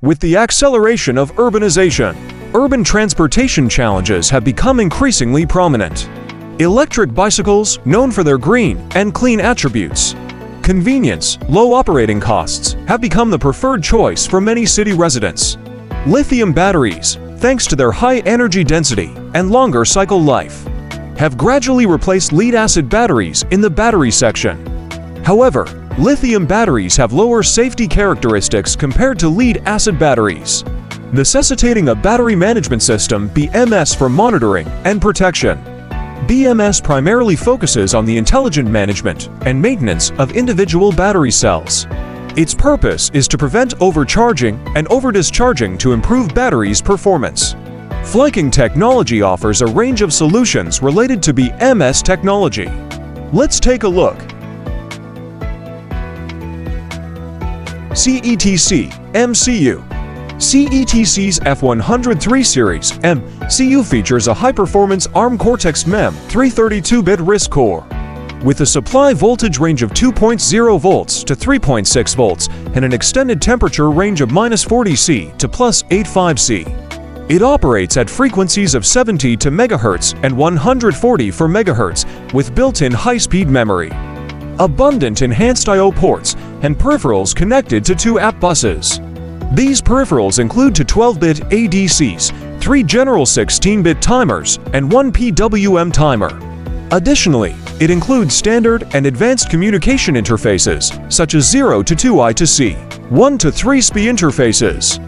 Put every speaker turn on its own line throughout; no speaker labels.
With the acceleration of urbanization, urban transportation challenges have become increasingly prominent. Electric bicycles, known for their green and clean attributes, convenience, low operating costs, have become the preferred choice for many city residents. Lithium batteries, thanks to their high energy density and longer cycle life, have gradually replaced lead-acid batteries in the battery section. However, lithium batteries have lower safety characteristics compared to lead-acid batteries, necessitating a battery management system (BMS) for monitoring and protection. BMS primarily focuses on the intelligent management and maintenance of individual battery cells. Its purpose is to prevent overcharging and over-discharging to improve batteries' performance. Flyking Technology offers a range of solutions related to BMS technology. Let's take a look. CETC MCU. CETC's F103 series MCU features a high-performance ARM Cortex-M 332-bit RISC core, with a supply voltage range of 2.0 volts to 3.6 volts and an extended temperature range of -40 C to +85 C. It operates at frequencies of 70 MHz and 140 MHz with built-in high-speed memory, abundant enhanced I/O ports, and peripherals connected to 2 app buses. These peripherals include 12-bit ADCs, 3 general 16-bit timers, and 1 PWM timer. Additionally, it includes standard and advanced communication interfaces, such as 0 to 2I to C, 1 to 3SPI interfaces,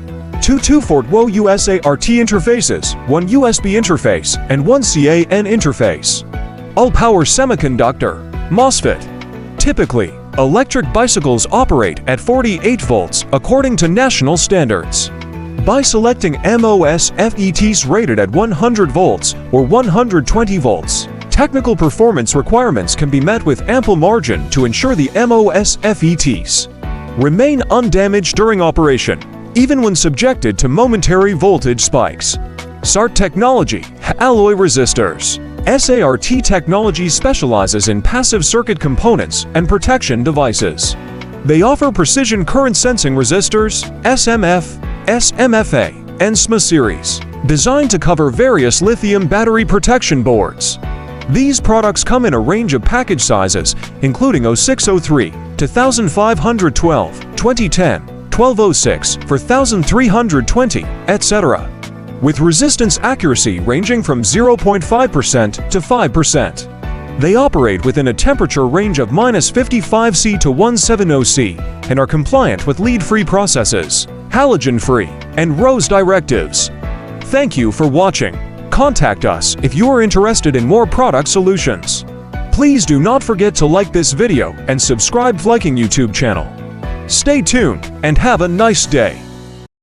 2 2.4 USART interfaces, 1 USB interface, and 1 CAN interface. All-power semiconductor MOSFET. Typically, electric bicycles operate at 48 volts according to national standards. By selecting MOSFETs rated at 100 volts or 120 volts, technical performance requirements can be met with ample margin to ensure the MOSFETs remain undamaged during operation, even when subjected to momentary voltage spikes. SART technology, alloy resistors. SART technology specializes in passive circuit components and protection devices. They offer precision current sensing resistors, SMF, SMFA, and SMA series, designed to cover various lithium battery protection boards. These products come in a range of package sizes, including 0603 to 1512, 2010, 1206 for 1320, etc., with resistance accuracy ranging from 0.5% to 5%. They operate within a temperature range of -55 C to 170 C and are compliant with lead-free processes, halogen-free, and RoHS directives. Thank you for watching. Contact us if you are interested in more product solutions. Please do not forget to like this video and subscribe Flyking YouTube channel. Stay tuned and have a nice day.